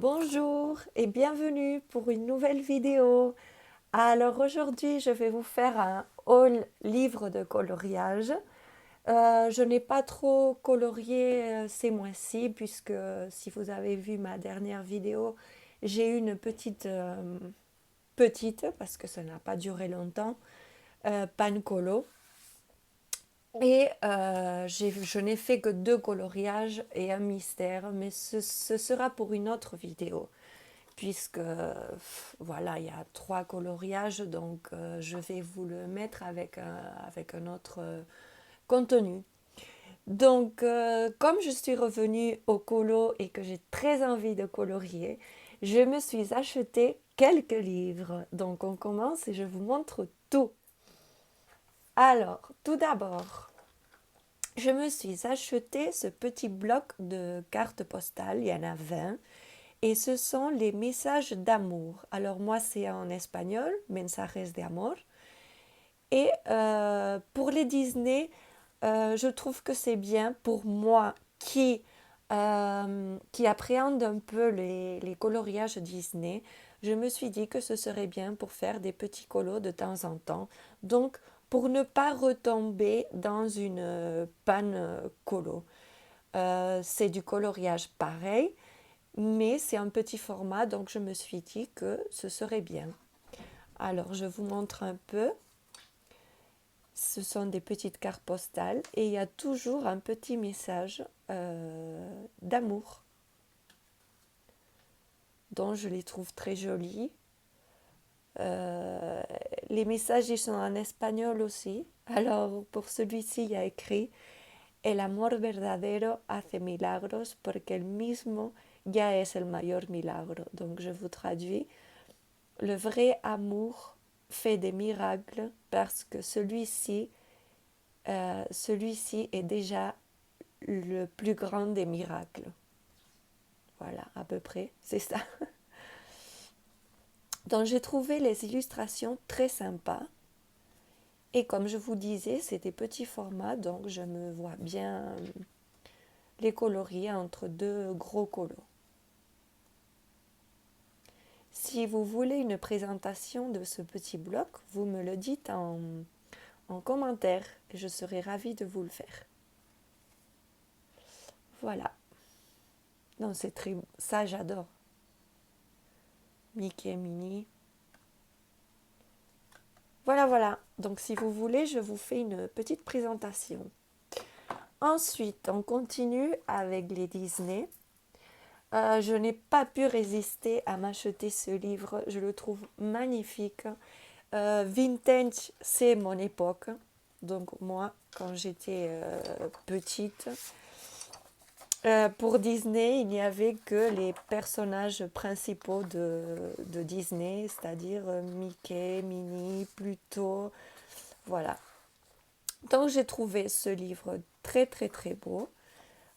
Bonjour et bienvenue pour une nouvelle vidéo. Alors aujourd'hui, je vais vous faire un haul livre de coloriage. Je n'ai pas trop colorié ces mois-ci puisque si vous avez vu ma dernière vidéo, j'ai eu une petite parce que ça n'a pas duré longtemps, panne colo. Et je n'ai fait que 2 coloriages et un mystère, mais ce sera pour une autre vidéo puisque voilà, il y a 3 coloriages, donc je vais vous le mettre avec un autre contenu. Donc, comme je suis revenue au colo et que j'ai très envie de colorier, je me suis acheté quelques livres. Donc, on commence et je vous montre tout. Alors, tout d'abord, je me suis acheté ce petit bloc de cartes postales, il y en a 20. Et ce sont les messages d'amour. Alors moi, c'est en espagnol, mensajes de amor. Et pour les Disney, je trouve que c'est bien pour moi qui appréhende un peu les coloriages Disney. Je me suis dit que ce serait bien pour faire des petits colos de temps en temps. Donc, pour ne pas retomber dans une panne colo. C'est du coloriage pareil, mais c'est un petit format, donc je me suis dit que ce serait bien. Alors, je vous montre un peu. Ce sont des petites cartes postales et il y a toujours un petit message d'amour, dont je les trouve très jolis. Euh, les messages, ils sont en espagnol aussi. Alors, pour celui-ci, il y a écrit El amor verdadero hace milagros porque el mismo ya es el mayor milagro. Donc, je vous traduis. Le vrai amour fait des miracles parce que celui-ci est déjà le plus grand des miracles. Voilà, à peu près, c'est ça. Donc j'ai trouvé les illustrations très sympas. Et comme je vous disais, c'est des petits formats, donc je me vois bien les colorier entre 2 gros colos. Si vous voulez une présentation de ce petit bloc, vous me le dites en commentaire et je serai ravie de vous le faire. Voilà. Non, c'est très... Ça, j'adore. Mickey et Minnie. Voilà, voilà. Donc, si vous voulez, je vous fais une petite présentation. Ensuite, on continue avec les Disney. Je n'ai pas pu résister à m'acheter ce livre. Je le trouve magnifique. Vintage, c'est mon époque. Donc, moi, quand j'étais petite, pour Disney, il n'y avait que les personnages principaux de Disney, c'est-à-dire Mickey, Minnie, Pluto, voilà. Donc j'ai trouvé ce livre très très très beau.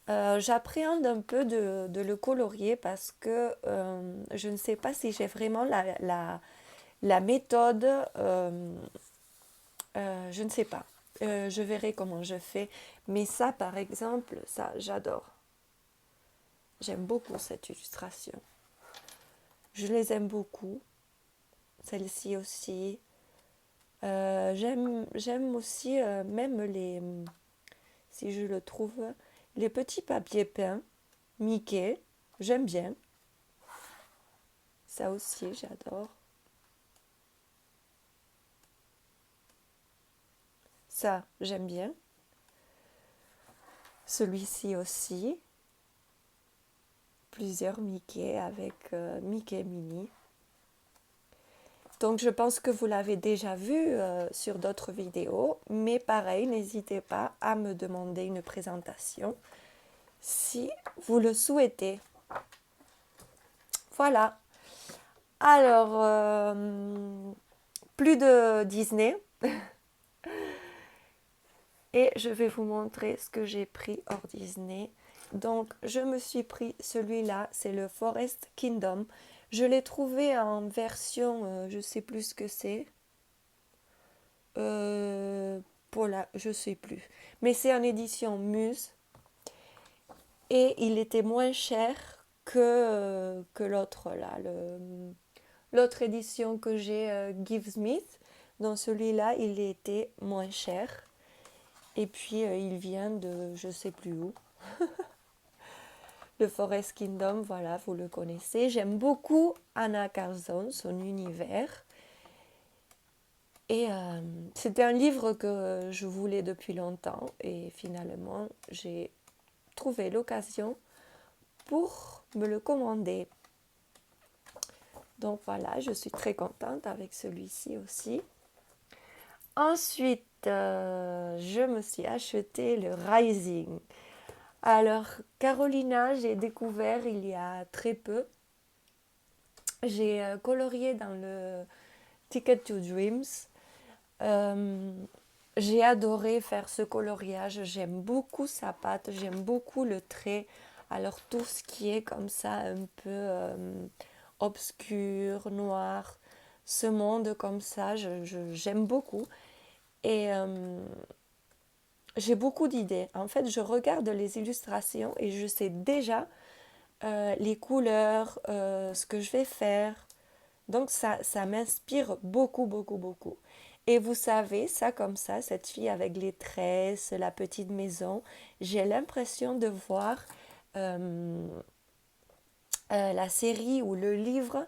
J'appréhende un peu de le colorier parce que je ne sais pas si j'ai vraiment la méthode, je ne sais pas. Je verrai comment je fais. Mais ça, par exemple, ça, j'adore. J'aime beaucoup cette illustration. Je les aime beaucoup. Celle-ci aussi. J'aime aussi même si je le trouve, les petits papiers peints. Mickey, j'aime bien. Ça aussi, j'adore. Ça, j'aime bien. Celui-ci aussi. Plusieurs Mickey avec Mickey Mini. Donc, je pense que vous l'avez déjà vu sur d'autres vidéos. Mais pareil, n'hésitez pas à me demander une présentation si vous le souhaitez. Voilà. Alors, plus de Disney. Et je vais vous montrer ce que j'ai pris hors Disney. Donc, je me suis pris celui-là, c'est le Forest Kingdom. Je l'ai trouvé en version, je ne sais plus ce que c'est. Je ne sais plus. Mais c'est en édition Muse. Et il était moins cher que l'autre là, l'autre édition que j'ai, Give Smith. Dans celui-là, il était moins cher. Et puis, il vient de je sais plus où. Le Forest Kingdom, voilà, vous le connaissez. J'aime beaucoup Anna Carlson, son univers. Et c'était un livre que je voulais depuis longtemps. Et finalement, j'ai trouvé l'occasion pour me le commander. Donc voilà, je suis très contente avec celui-ci aussi. Ensuite, je me suis acheté le Rising. Alors, Carolina, j'ai découvert il y a très peu. J'ai colorié dans le Ticket to Dreams. Euh, j'ai adoré faire ce coloriage. J'aime beaucoup sa pâte, j'aime beaucoup le trait. Alors, tout ce qui est comme ça, un peu obscur, noir, ce monde comme ça, j'aime beaucoup. Et j'ai beaucoup d'idées. En fait, je regarde les illustrations et je sais déjà les couleurs, ce que je vais faire. Donc ça m'inspire beaucoup, beaucoup, beaucoup. Et vous savez, ça comme ça, cette fille avec les tresses, la petite maison, j'ai l'impression de voir la série ou le livre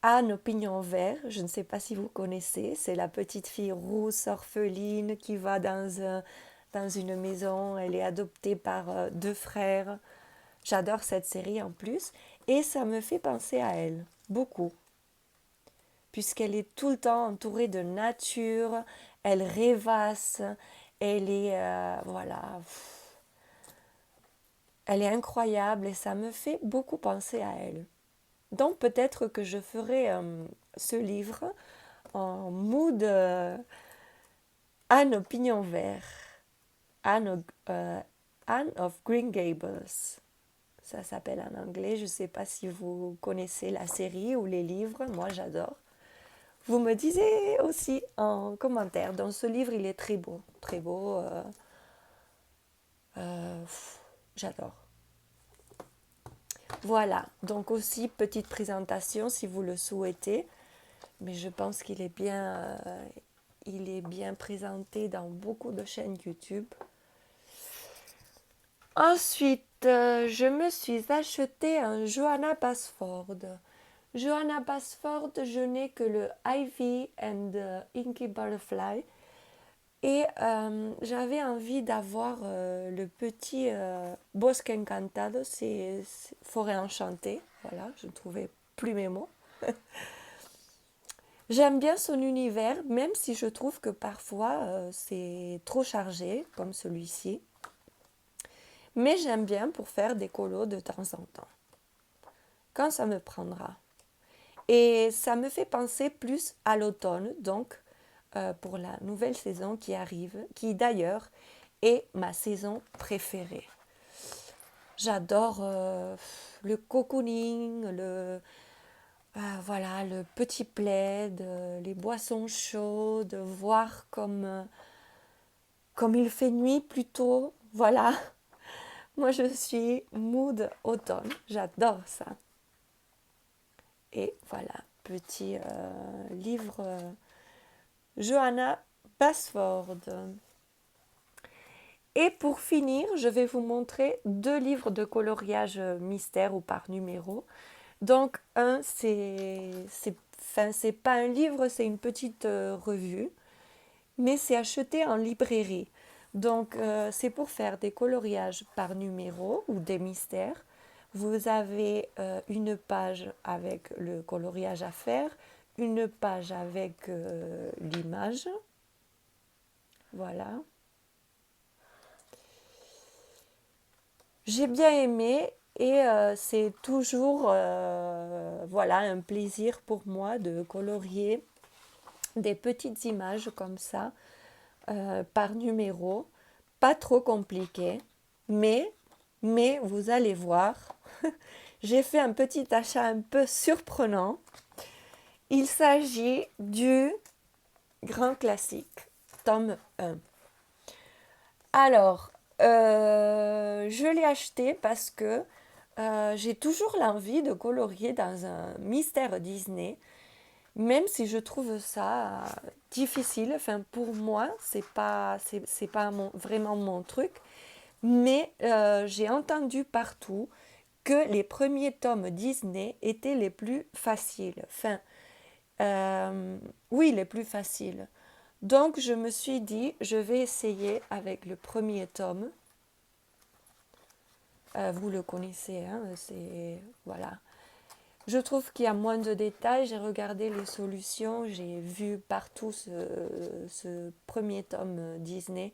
Anne au pignon vert. Je ne sais pas si vous connaissez, c'est la petite fille rousse, orpheline, qui va dans une maison. Elle est adoptée par deux frères. J'adore cette série en plus. Et ça me fait penser à elle, beaucoup. Puisqu'elle est tout le temps entourée de nature, elle rêvasse, elle est, voilà, elle est incroyable et ça me fait beaucoup penser à elle. Donc peut-être que je ferai ce livre en mood Anne au pignon vert, Anne, Anne of Green Gables. Ça s'appelle en anglais. Je ne sais pas si vous connaissez la série ou les livres. Moi, j'adore. Vous me disiez aussi en commentaire. Dans ce livre, il est très beau. Très beau. J'adore. Voilà. Donc aussi, petite présentation si vous le souhaitez. Mais je pense il est bien présenté dans beaucoup de chaînes YouTube. Ensuite, je me suis acheté un Johanna Basford. Johanna Basford, je n'ai que le Ivy and Inky Butterfly. Et j'avais envie d'avoir le petit Bosque Encantado, c'est Forêt Enchantée. Voilà, je ne trouvais plus mes mots. J'aime bien son univers, même si je trouve que parfois c'est trop chargé, comme celui-ci. Mais j'aime bien pour faire des colos de temps en temps, quand ça me prendra. Et ça me fait penser plus à l'automne, donc pour la nouvelle saison qui arrive, qui d'ailleurs est ma saison préférée. J'adore le cocooning, voilà, le petit plaid, les boissons chaudes, voir comme il fait nuit plutôt. Voilà, moi je suis mood automne, j'adore ça. Et voilà, petit livre Johanna Basford. Et pour finir, je vais vous montrer deux livres de coloriage mystère ou par numéro. Donc un, c'est pas un livre, c'est une petite revue, mais c'est acheté en librairie. Donc c'est pour faire des coloriages par numéro ou des mystères. Vous avez une page avec le coloriage à faire, une page avec l'image. Voilà. J'ai bien aimé et c'est toujours voilà, un plaisir pour moi de colorier des petites images comme ça par numéro. Pas trop compliqué, mais, mais vous allez voir, j'ai fait un petit achat un peu surprenant. Il s'agit du grand classique, tome 1. Alors, je l'ai acheté parce que j'ai toujours l'envie de colorier dans un mystère Disney, même si je trouve ça difficile. Enfin, pour moi, c'est pas vraiment mon truc. Mais j'ai entendu partout que les premiers tomes Disney étaient les plus faciles. Enfin, oui, les plus faciles. Donc, je me suis dit, je vais essayer avec le premier tome. Vous le connaissez, hein, c'est voilà. Je trouve qu'il y a moins de détails. J'ai regardé les solutions, j'ai vu partout ce premier tome Disney.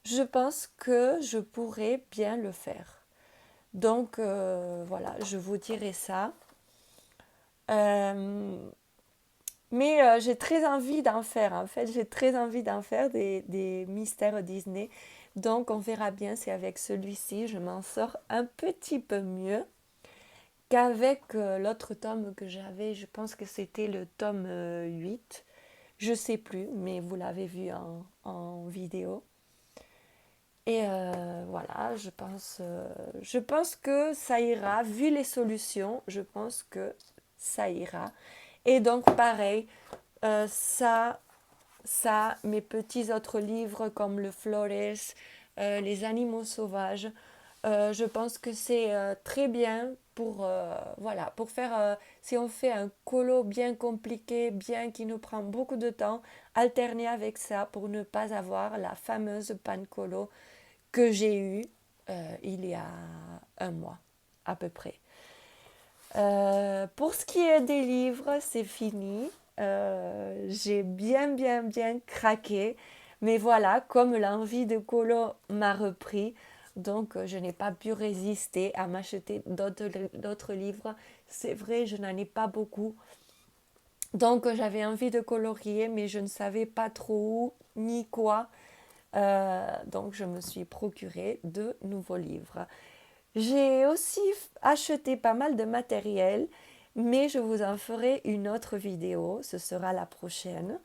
Je pense que je pourrais bien le faire. Donc voilà, je vous dirai ça. Euh, mais j'ai très envie d'en faire. En fait, j'ai très envie d'en faire des mystères Disney. Donc on verra bien si avec celui-ci, je m'en sors un petit peu mieux qu'avec l'autre tome que j'avais. Je pense que c'était le tome 8. Je sais plus, mais vous l'avez vu en vidéo. Et voilà, je pense que ça ira. Vu les solutions, je pense que ça ira. Et donc, pareil, mes petits autres livres comme le Flores, les animaux sauvages, je pense que c'est très bien pour, voilà, pour faire, si on fait un colo bien compliqué, bien qui nous prend beaucoup de temps, alterner avec ça pour ne pas avoir la fameuse panne colo que j'ai eue il y a un mois à peu près. Pour ce qui est des livres, c'est fini. J'ai bien craqué. Mais voilà, comme l'envie de colo m'a repris, donc je n'ai pas pu résister à m'acheter d'autres livres. C'est vrai, je n'en ai pas beaucoup. Donc j'avais envie de colorier, mais je ne savais pas trop où ni quoi. Donc je me suis procuré de nouveaux livres. J'ai aussi acheté pas mal de matériel, mais je vous en ferai une autre vidéo, ce sera la prochaine.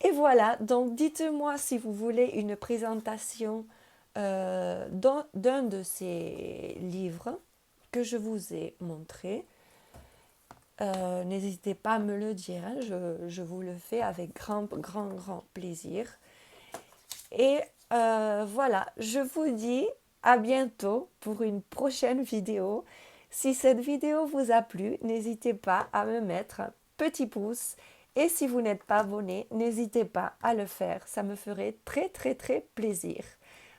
Et voilà, donc dites-moi si vous voulez une présentation d'un de ces livres que je vous ai montré. N'hésitez pas à me le dire, hein, je vous le fais avec grand plaisir. Et voilà, je vous dis à bientôt pour une prochaine vidéo. Si cette vidéo vous a plu, n'hésitez pas à me mettre un petit pouce. Et si vous n'êtes pas abonné, n'hésitez pas à le faire. Ça me ferait très plaisir.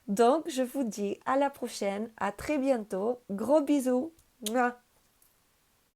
Donc, je vous dis à la prochaine, à très bientôt. Gros bisous. Mouah.